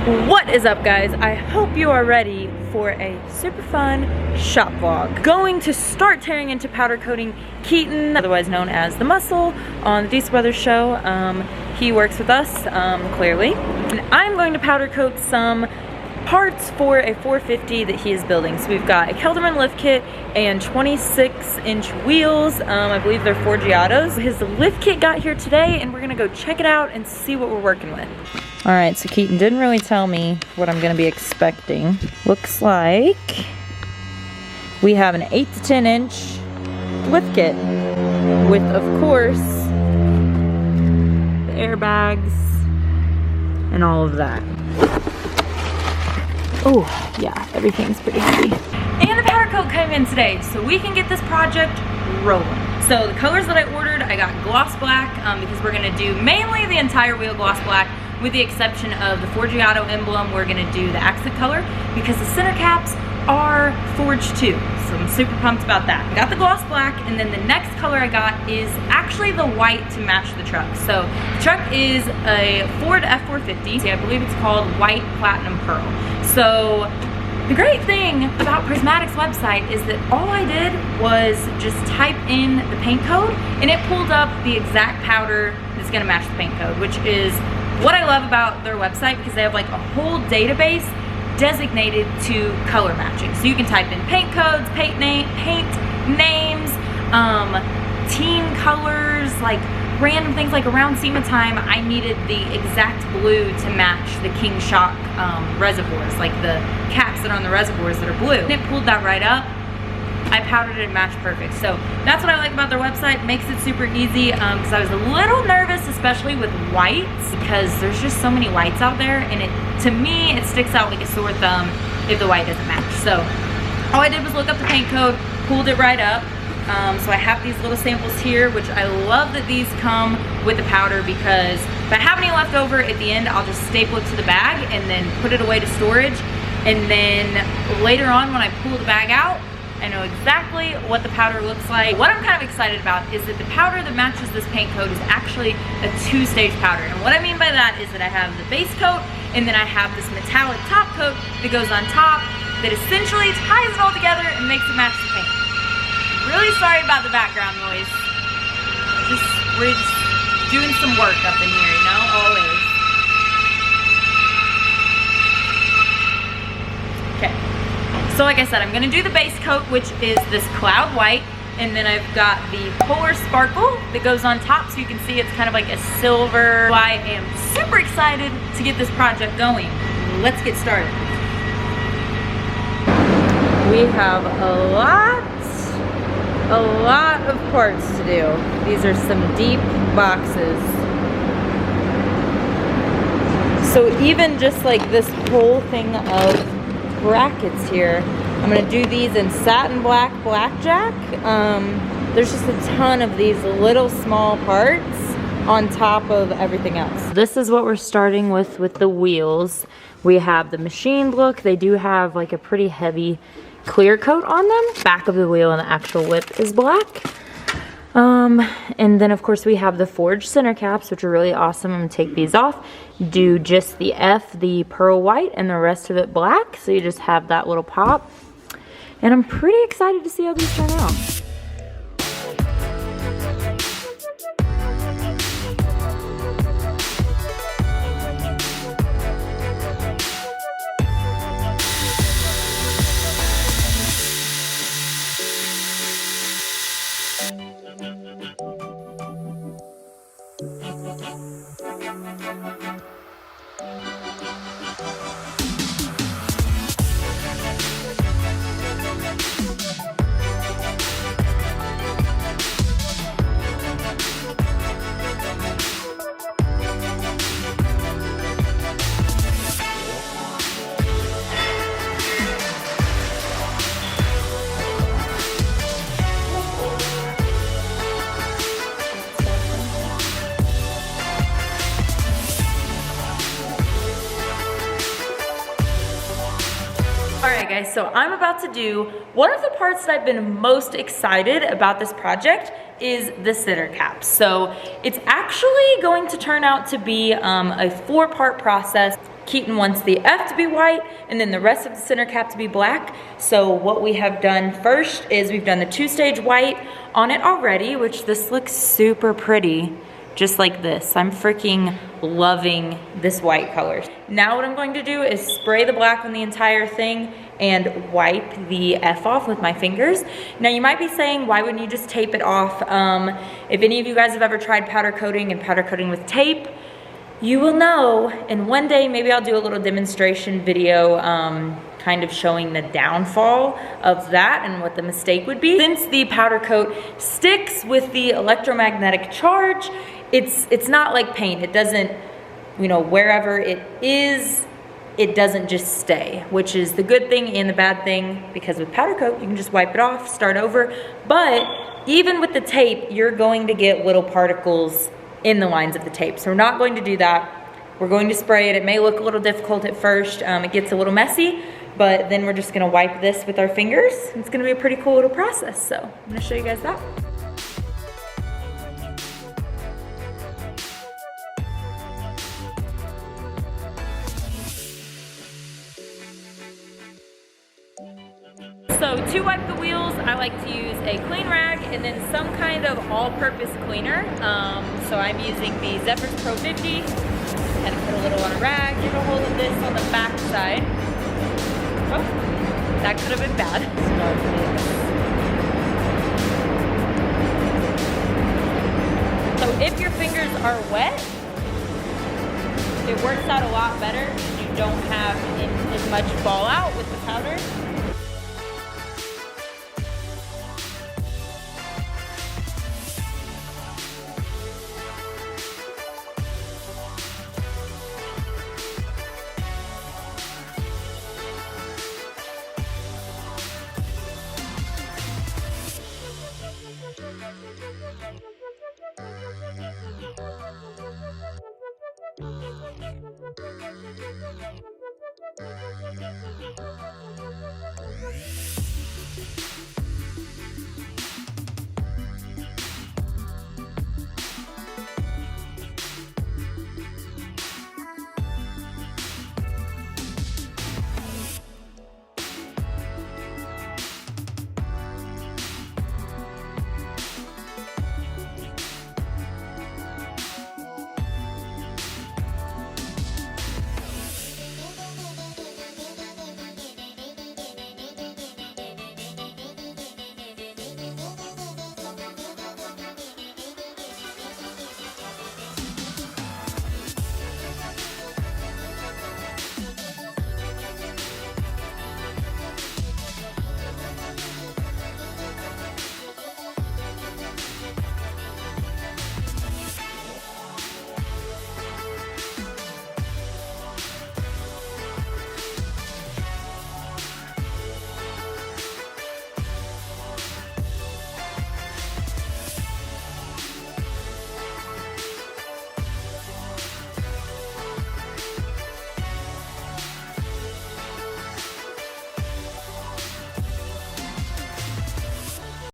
What is up, guys? I hope you are ready for a super fun shop vlog. Going to start tearing into powder coating Keaton, otherwise known as the Muscle, on the Deuce Brothers show. He works with us, clearly. And I'm going to powder coat some parts for a 450 that he is building. So we've got a Kelderman lift kit and 26-inch wheels. I believe they're Forgiatos. His lift kit got here today and we're gonna go check it out and see what we're working with. All right, so Keaton didn't really tell me what I'm gonna be expecting. Looks like we have an 8 to 10 inch lift kit with, of course, the airbags and all of that. Oh, yeah, everything's pretty heavy. And the powder coat came in today, so we can get this project rolling. So the colors that I ordered, I got gloss black, because we're gonna do mainly the entire wheel gloss black, with the exception of the Forgiato emblem. We're gonna do the accent color, because the center caps are forged too. So I'm super pumped about that. I got the gloss black, and then the next color I got is actually the white to match the truck. So the truck is a Ford F450. I believe it's called White Platinum Pearl. So the great thing about Prismatic's website is that all I did was just type in the paint code, and it pulled up the exact powder that's gonna match the paint code, which is what I love about their website, because they have like a whole database designated to color matching. So you can type in paint codes, paint names, team colors, like random things. Like around SEMA time, I needed the exact blue to match the King Shock reservoirs, like the caps that are on the reservoirs that are blue. And it pulled that right up. I powdered it and matched perfect. So that's what I like about their website. Makes it super easy, because I was a little nervous, especially with whites, because there's just so many whites out there, and to me it sticks out like a sore thumb if the white doesn't match. So all I did was look up the paint code, pulled it right up. So I have these little samples here, which I love that these come with the powder, because if I have any left over at the end, I'll just staple it to the bag and then put it away to storage. And then later on, when I pull the bag out, I know exactly what the powder looks like. What I'm kind of excited about is that the powder that matches this paint coat is actually a 2-stage powder. And what I mean by that is that I have the base coat, and then I have this metallic top coat that goes on top that essentially ties it all together and makes it match the paint. Really sorry about the background noise. We're just doing some work up in here, you know, always. Okay. So like I said, I'm gonna do the base coat, which is this cloud white, and then I've got the polar sparkle that goes on top, so you can see it's kind of like a silver. I am super excited to get this project going. Let's get started. We have a lot of parts to do. These are some deep boxes. So even just like this whole thing of brackets here, I'm gonna do these in satin black blackjack. There's just a ton of these little small parts on top of everything else. This is what we're starting with the wheels. We have the machined look. They do have like a pretty heavy clear coat on them. Back of the wheel and the actual lip is black. And then of course we have the forged center caps, which are really awesome. I'm gonna take these off, do just the F, the pearl white, and the rest of it black. So you just have that little pop. And I'm pretty excited to see how these turn out. Alright guys, so I'm about to do one of the parts that I've been most excited about this project is the center cap. So it's actually going to turn out to be a 4-part process. Keaton wants the F to be white and then the rest of the center cap to be black. So what we have done first is we've done the 2-stage white on it already, which this looks super pretty, just like this. I'm freaking loving this white color. Now what I'm going to do is spray the black on the entire thing and wipe the F off with my fingers. Now you might be saying, why wouldn't you just tape it off? If any of you guys have ever tried powder coating and powder coating with tape, you will know, and one day maybe I'll do a little demonstration video kind of showing the downfall of that and what the mistake would be. Since the powder coat sticks with the electromagnetic charge, it's not like paint. It doesn't, you know, wherever it is, it doesn't just stay, which is the good thing and the bad thing, because with powder coat, you can just wipe it off, start over. But even with the tape, you're going to get little particles in the lines of the tape. So we're not going to do that. We're going to spray it. It may look a little difficult at first. It gets a little messy, but then we're just gonna wipe this with our fingers. It's gonna be a pretty cool little process. So I'm gonna show you guys that. So to wipe the wheels, I like to use a clean rag and then some kind of all-purpose cleaner. So I'm using the Zephyr's Pro 50. Kind of put a little on a rag, get a hold of this on the back side. Oh, that could have been bad. So if your fingers are wet, it works out a lot better. You don't have as much fallout with the powder.